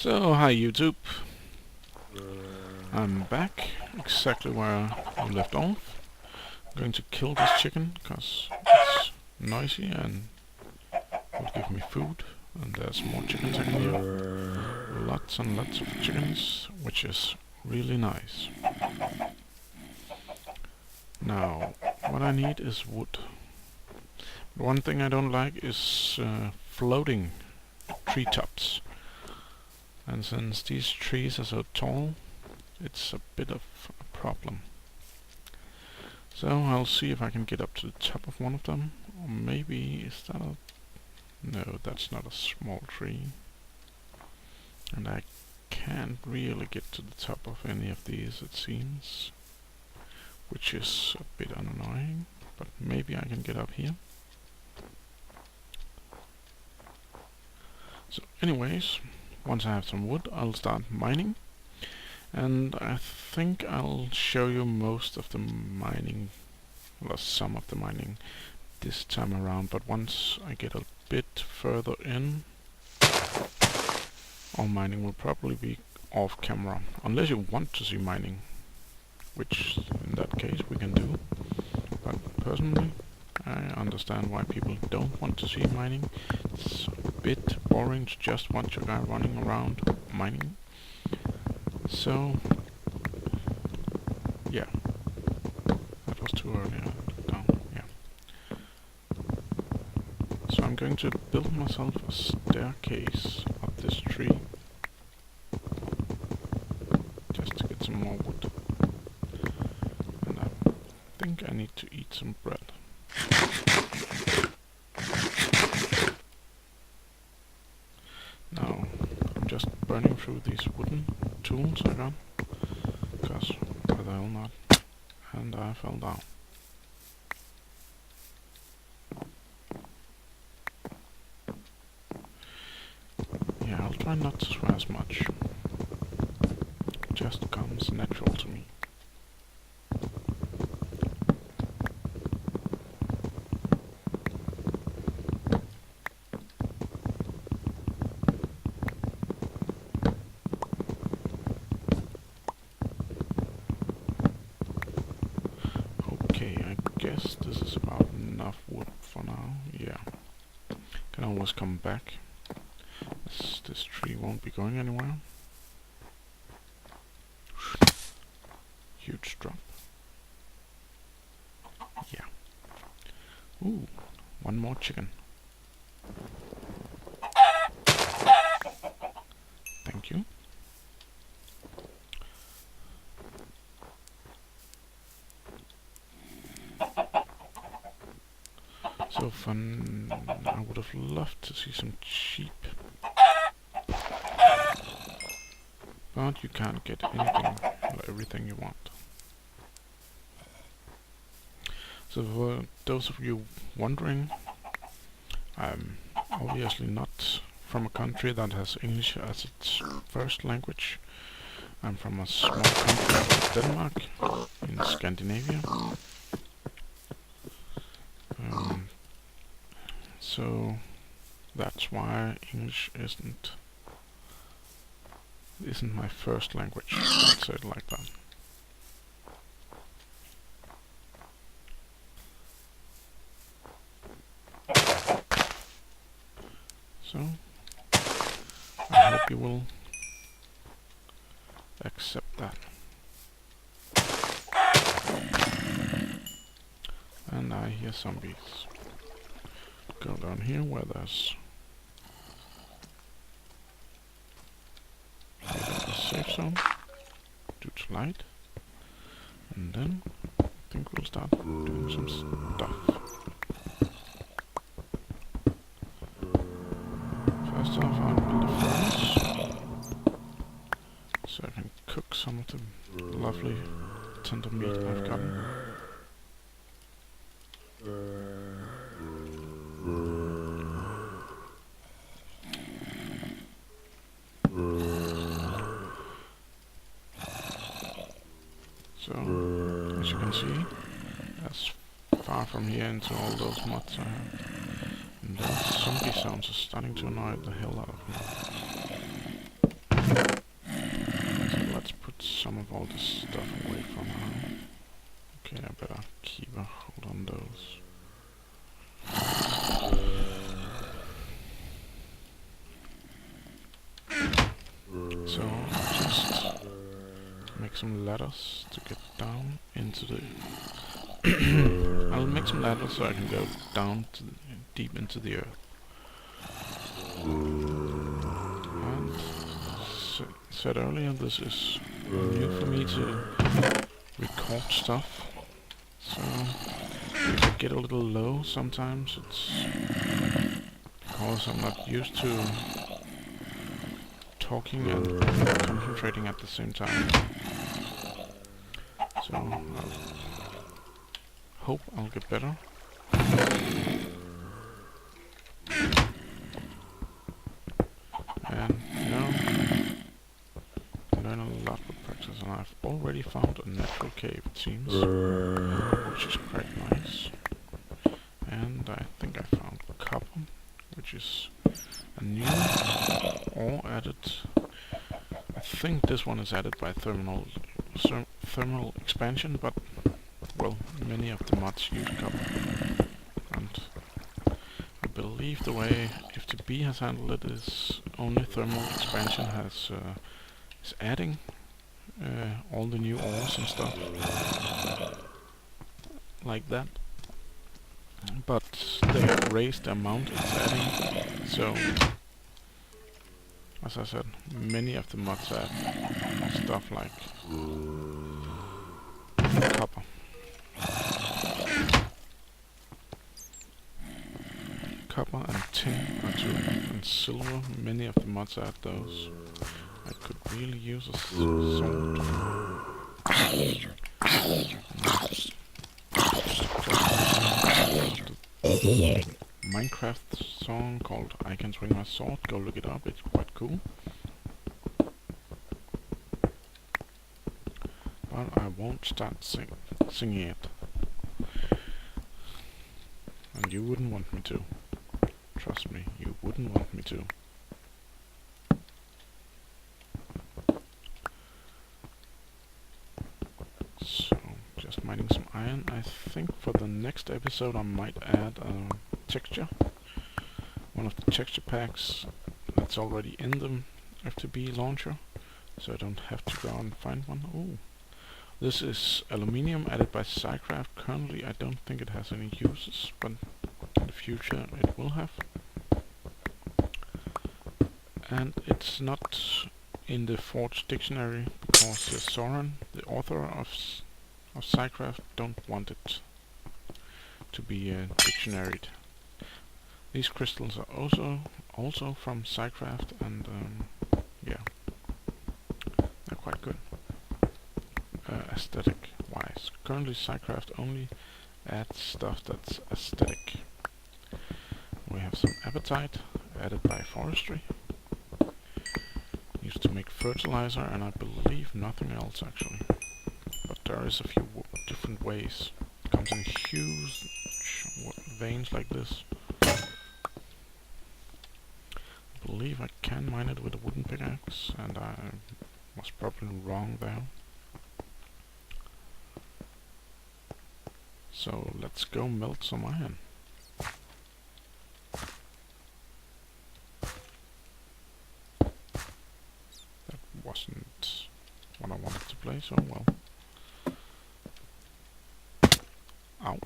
So, hi YouTube. I'm back exactly where I left off. I'm going to kill this chicken because it's noisy and will give me food. And there's more chickens in here. Lots and lots of chickens, which is really nice. Now, what I need is wood. One thing I don't like is floating treetops. And since these trees are so tall, it's a bit of a problem. So I'll see if I can get up to the top of one of them. Or maybe, is that a... No, that's not a small tree. And I can't really get to the top of any of these, it seems. Which is a bit annoying, but maybe I can get up here. So anyways, once I have some wood, I'll start mining. And I think I'll show you most of the mining, well, some of the mining this time around, but once I get a bit further in, all mining will probably be off camera, unless you want to see mining, which in that case we can do. But personally, I understand why people don't want to see mining. It's a bit boring to just watch a guy running around mining. So, yeah, that was too early. Down, yeah. So I'm going to build myself a staircase up this tree, just to get some more wood. And I think I need to eat some bread. Now, I'm just burning through these wooden tools I got, because why the hell not, and I fell down. Yeah, I'll try not to swear as much, it just comes natural to me. Guess this is about enough wood for now. Yeah, can always come back. This tree won't be going anywhere. Huge drop. Yeah. Ooh, one more chicken. Thank you. So fun. I would have loved to see some sheep, but you can't get anything or everything you want. So for those of you wondering, I'm obviously not from a country that has English as its first language. I'm from a small country called Denmark in Scandinavia. So that's why English isn't my first language. Let's say it like that. So I hope you will accept that. And I hear zombies. Go down here where there's a safe zone due to light, and then I think we'll start doing some stuff. First off, I'll build a furnace so I can cook some of the lovely tender meat I've gotten. So, as you can see, as far from here into all those mods I have, and those zombie sounds are starting to annoy the hell out of me. some of all this stuff away from her. Okay, I better keep a hold on those. So I'll just make some ladders to get down into the... I'll make some ladders so I can go down to deep into the earth. And said earlier, this is new for me to record stuff. So if I get a little low sometimes, it's because I'm not used to talking and concentrating at the same time. So I hope I'll get better. And you know, learn a lot with practice, and I've already found a natural cave, it seems, which is quite nice. And I think I found copper, which is a new ore added. I think this one is added by thermal expansion, but well, many of the mods use copper. And I believe the way FTB has handled it is only thermal expansion has is adding all the new ores and stuff like that. But they have raised the amount it's adding, so as I said, many of the mods add stuff like copper. Copper and tin are two, and silver, many of the mods add those. I could really use a sword. Minecraft song called I Can Swing My Sword, go look it up, it's quite cool. But I won't start singing it. And you wouldn't want me to. Trust me, you wouldn't want me to. So, just mining some iron. I think for the next episode I might add a texture. One of the texture packs that's already in the FTB launcher. So I don't have to go out and find one. Oh, this is aluminium added by Minecraft. Currently I don't think it has any uses, but in the future it will have. And it's not in the Forge dictionary because Soren, the author of Minecraft, don't want it to be dictionaried. These crystals are also from Minecraft, and yeah, they're quite good aesthetic wise. Currently Minecraft only adds stuff that's aesthetic. We have some apatite added by forestry. Used to make fertilizer, and I believe nothing else actually. But there is a few different ways. It comes in huge veins like this. I believe I can mine it with a wooden pickaxe, and I was probably wrong there. So let's go melt some iron. That wasn't what I wanted to play, so well. Ow.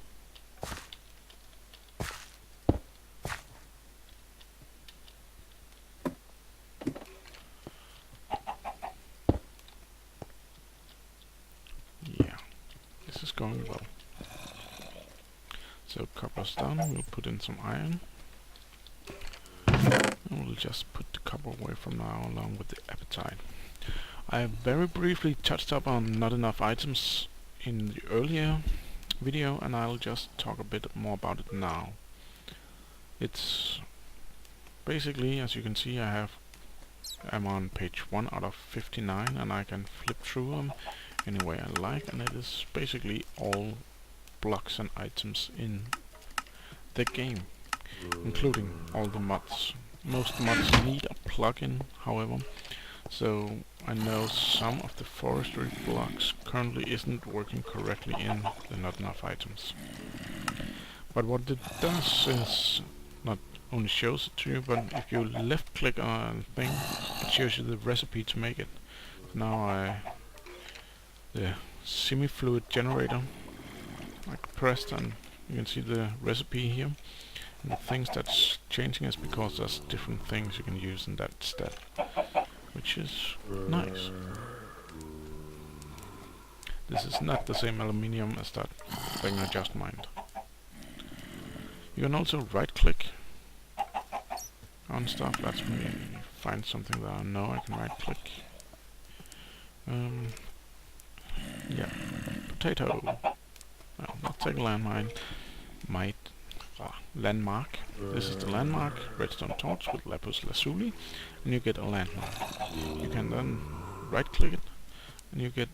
Yeah, this is going well. So copper's done, we'll put in some iron. And we'll just put the copper away from now along with the apatite. I very briefly touched up on not enough items in the earlier video, and I'll just talk a bit more about it now. It's basically, as you can see, I'm on page 1 out of 59, and I can flip through them any way I like, and it is basically all blocks and items in the game, including all the mods. Most mods need a plugin, however, So I know some of the forestry blocks currently isn't working correctly in the not enough items. But what it does is not only shows it to you, but if you left click on a thing, it shows you the recipe to make it. Now the semi-fluid generator, I pressed and you can see the recipe here. And the things that's changing is because there's different things you can use in that step, which is nice. This is not the same aluminium as that thing I just mined. You can also right click on stuff. That's when you find something that I know I can right click. Yeah, potato. No, not take a landmine. Landmark. This is the landmark, redstone torch with lapis lazuli, and you get a landmark. You can then right click it, and you get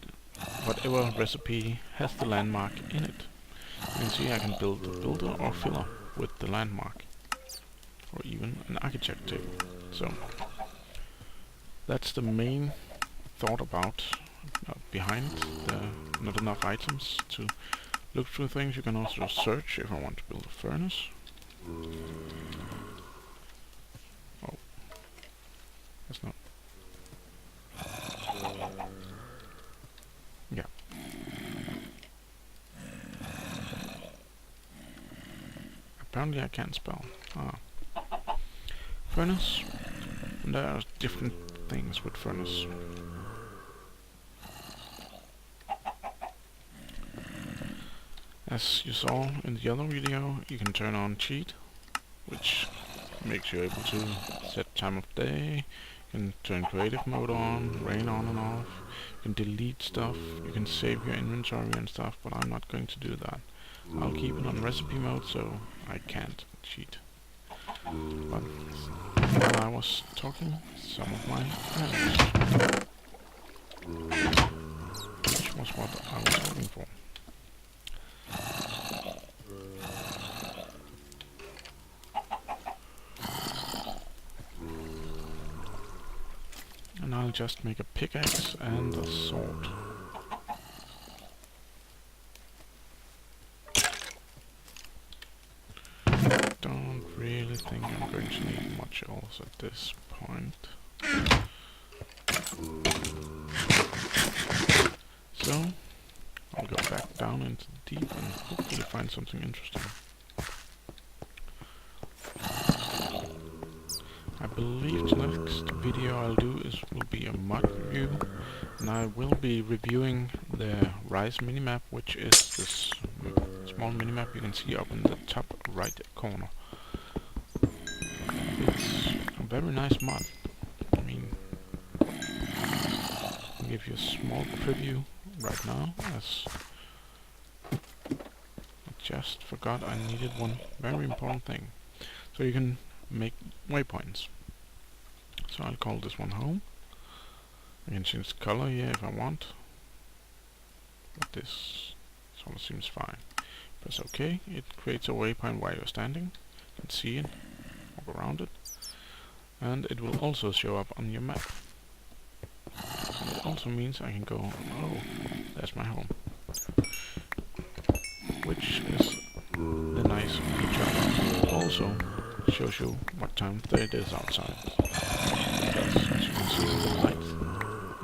whatever recipe has the landmark in it. You can see I can build a builder or filler with the landmark, or even an architect table. So that's the main thought about behind the not enough items to look through things. You can also search if I want to build a furnace. Oh, that's not. Yeah. Apparently I can't spell. Furnace. And there are different things with furnace. As you saw in the other video, you can turn on cheat, which makes you able to set time of day. You can turn creative mode on, rain on and off. You can delete stuff, you can save your inventory and stuff, but I'm not going to do that. I'll keep it on recipe mode, so I can't cheat. But while I was talking, some of my errors, which was what I was hoping for. And I'll just make a pickaxe and a sword. Don't really think I'm going to need much else at this point. So I'll go back down into the deep and hopefully find something interesting. I believe the next video I'll do will be a mod review, and I will be reviewing the Rise minimap, which is this small minimap you can see up in the top right corner. It's a very nice mod. I mean, I'll give you a small preview right now, as I just forgot I needed one very important thing. So you can make waypoints. So I'll call this one home. I can change the color here if I want, but this sort of seems fine. Press OK. It creates a waypoint while you're standing. You can see it, walk around it, and it will also show up on your map. And it also means I can go, oh, there's my home, which is the nice feature. It also shows you what time of day it is outside. Because, as you can see, the light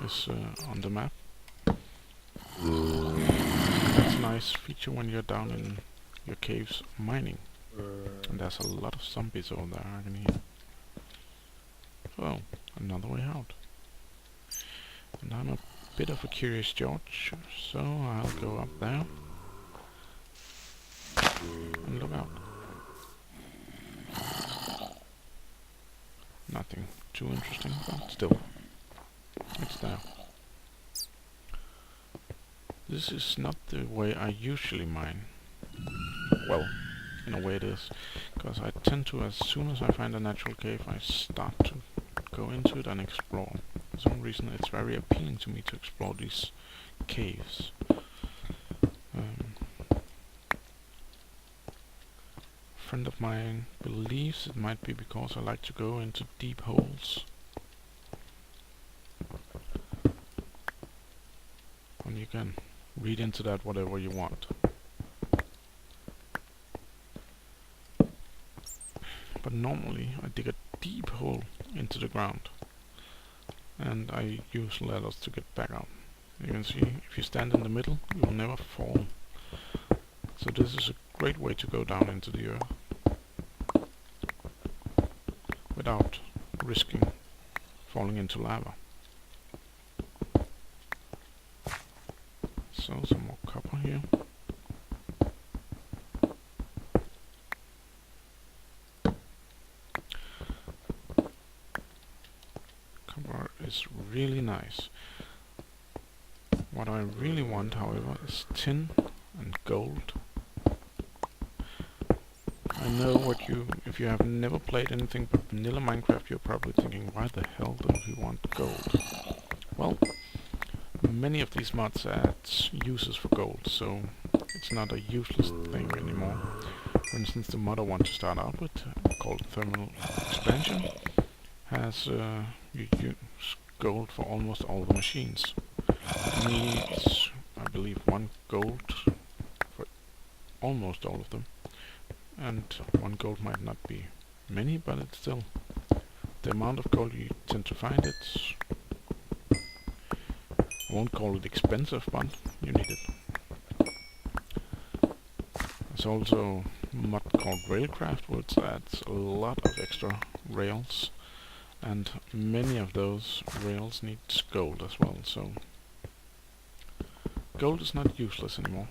is on the map. That's a nice feature when you're down in your caves mining. And there's a lot of zombies over there, I can hear. Oh, another way out. And I'm a bit of a curious George, so I'll go up there and look out. Nothing too interesting, but still, it's there. This is not the way I usually mine. Well, in a way it is, because I tend to, as soon as I find a natural cave, I start to go into it and explore. For some reason it's very appealing to me to explore these caves. A friend of mine believes it might be because I like to go into deep holes. and you can read into that whatever you want. But normally I dig a deep hole into the ground, and I use ladders to get back out. You can see if you stand in the middle, you will never fall. So this is a great way to go down into the earth without risking falling into lava. So some more copper here. Copper is really nice. What I really want, however, is tin and gold. I know if you have never played anything but vanilla Minecraft, you're probably thinking, why the hell do we want gold? Well, many of these mods add uses for gold, so it's not a useless thing anymore. For instance, the mod I want to start out with, called Thermal Expansion, has you use gold for almost all the machines. It needs, I believe, 1 gold for almost all of them. And 1 gold might not be many, but it's still the amount of gold you tend to find. It's, I won't call it expensive, but you need it. There's also a mod called Railcraft, which adds a lot of extra rails, and many of those rails need gold as well, so gold is not useless anymore.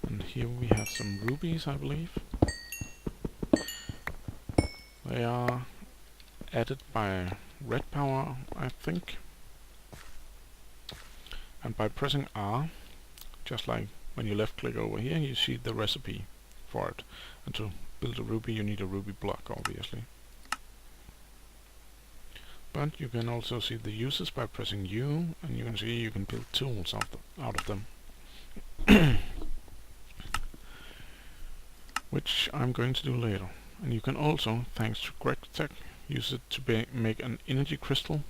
And here we have some rubies, I believe. They are added by red power, I think. And by pressing R, just like when you left click over here, you see the recipe for it. And to build a ruby, you need a ruby block, obviously. But you can also see the uses by pressing U, and you can see you can build tools out of them. Which I'm going to do later. And you can also, thanks to Tech, use it to make an energy crystal,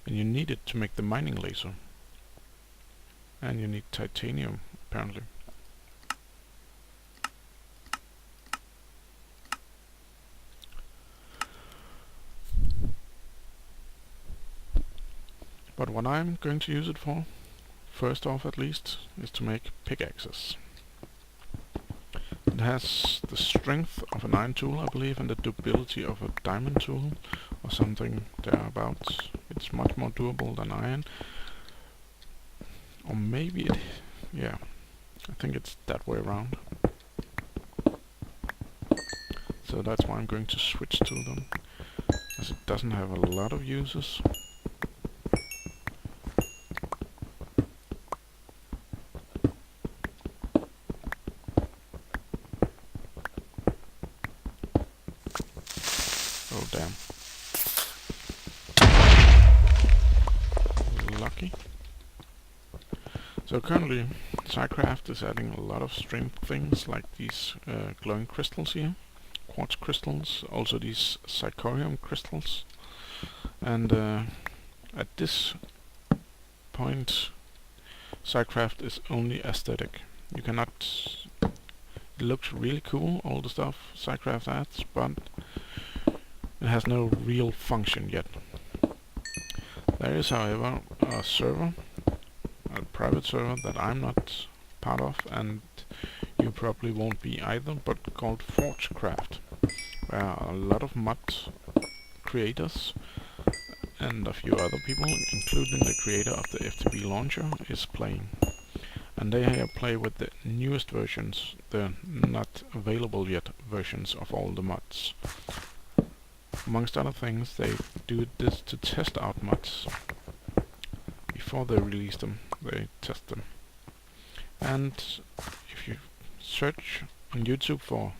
and you need it to make the mining laser. And you need titanium, apparently. But what I'm going to use it for, first off at least, is to make pickaxes. It has the strength of an iron tool, I believe, and the durability of a diamond tool, or something thereabouts. It's much more durable than iron. Or maybe it... yeah, I think it's that way around. So that's why I'm going to switch to them, as it doesn't have a lot of uses. Oh damn. Lucky. So currently, SciCraft is adding a lot of strength things, like these glowing crystals here, quartz crystals, also these zirconium crystals, and at this point, SciCraft is only aesthetic. You cannot... it looks really cool, all the stuff SciCraft adds, but it has no real function yet. There is, however, a server, a private server that I'm not part of, and you probably won't be either, but called ForgeCraft, where a lot of mod creators and a few other people, including the creator of the FTB launcher, is playing. And they play with the newest versions, the not available yet versions of all the mods. Amongst other things, they do this to test out mods. Before they release them, they test them. And if you search on YouTube for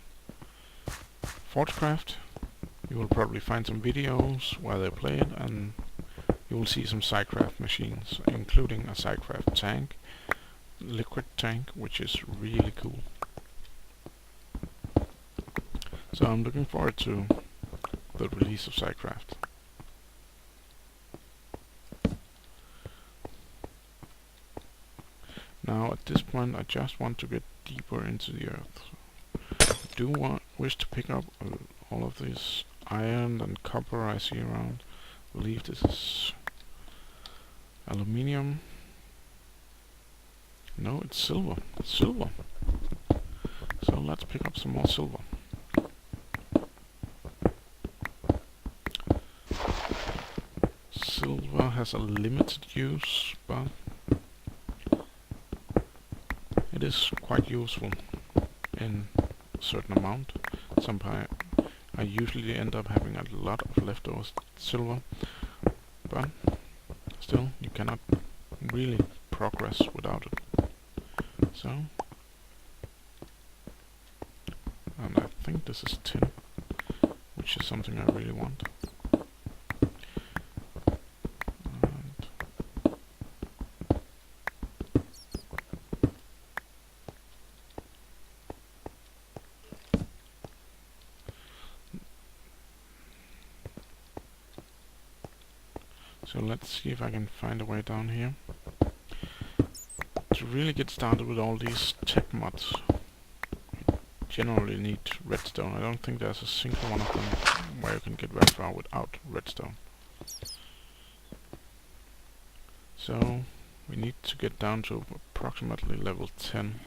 ForgeCraft, you will probably find some videos where they play it, and you will see some SciCraft machines, including a SciCraft tank, liquid tank, which is really cool. So I'm looking forward to the release of SciCraft. Now at this point I just want to get deeper into the earth. I do wish to pick up all of this iron and copper I see around. I believe this is aluminium. No, it's silver. It's silver. So let's pick up some more silver. Silver has a limited use, but it is quite useful in a certain amount. I usually end up having a lot of leftover silver, but still you cannot really progress without it. So, and I think this is tin, which is something I really want. So let's see if I can find a way down here. To really get started with all these tech mods, you generally need redstone. I don't think there's a single one of them where you can get very far without redstone. So we need to get down to approximately level 10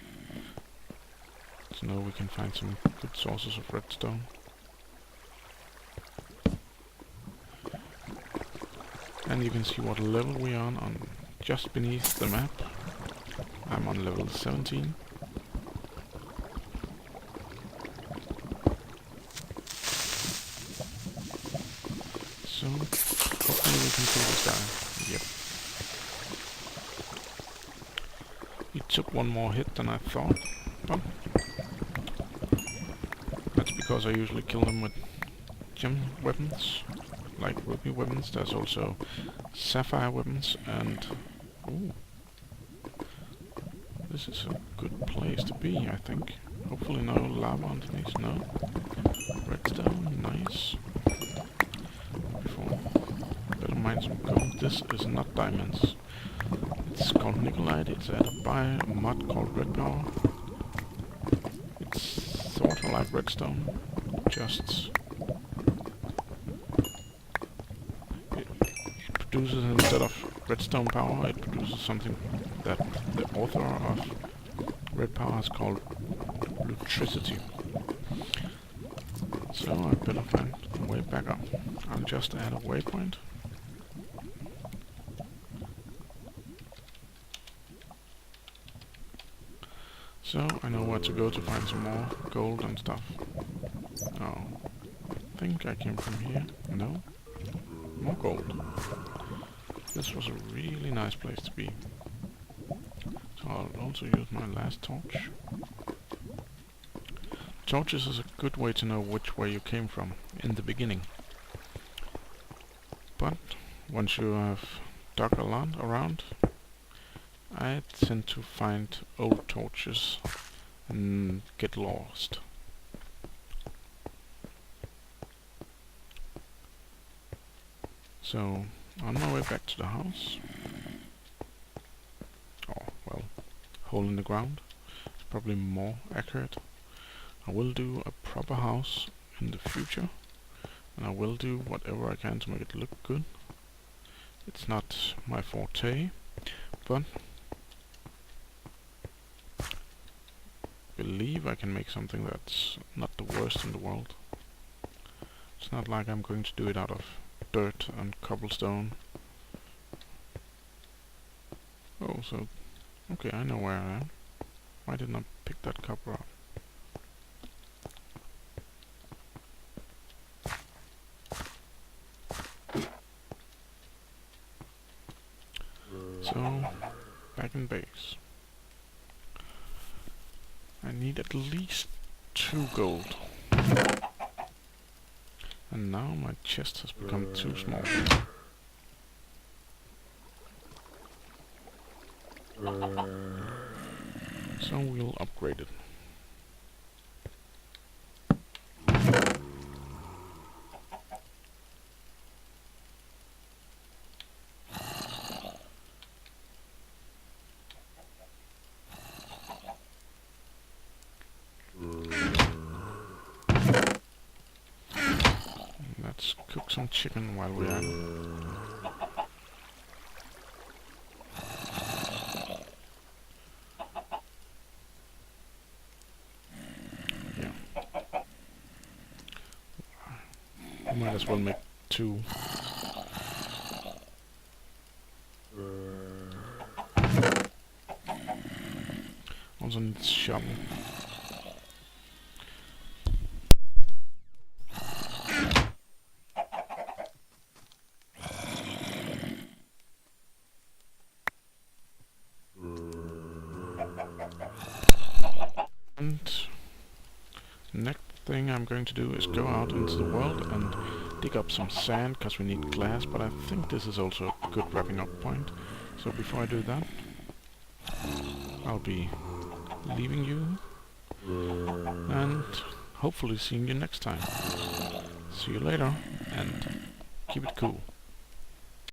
to know we can find some good sources of redstone. And you can see what level we are on just beneath the map. I'm on level 17. So hopefully we can kill this guy. Yep. He took one more hit than I thought, but that's because I usually kill them with gem weapons. Like ruby weapons. There's also sapphire weapons, and ooh, this is a good place to be, I think. Hopefully no lava underneath. No redstone, nice. Before, better mine some gold. This is not diamonds. It's called nickelite. It's added by a mod called red power. It's sort of like redstone, just produces, instead of redstone power, it produces something that the author of red power has called electricity. So I better find a way back up. I'll just add a waypoint. So I know where to go to find some more gold and stuff. Oh, I think I came from here. No? More gold. This was a really nice place to be. So I'll also use my last torch. Torches is a good way to know which way you came from in the beginning. But once you have dug a lot around, I tend to find old torches and get lost. So on my way back to the house, oh well, hole in the ground is probably more accurate. I will do a proper house in the future, and I will do whatever I can to make it look good. It's not my forte, but I believe I can make something that's not the worst in the world. It's not like I'm going to do it out of dirt and cobblestone. Oh, so okay, I know where I am. Why didn't I pick that copper up? So back in base. I need at least 2 gold. And now my chest has become too small. So we'll upgrade it. Let's cook some chicken while we're at it. Yeah. I might as well make 2. Also needs shovel. And next thing I'm going to do is go out into the world and dig up some sand, because we need glass, but I think this is also a good wrapping up point. So before I do that, I'll be leaving you and hopefully seeing you next time. See you later, and keep it cool.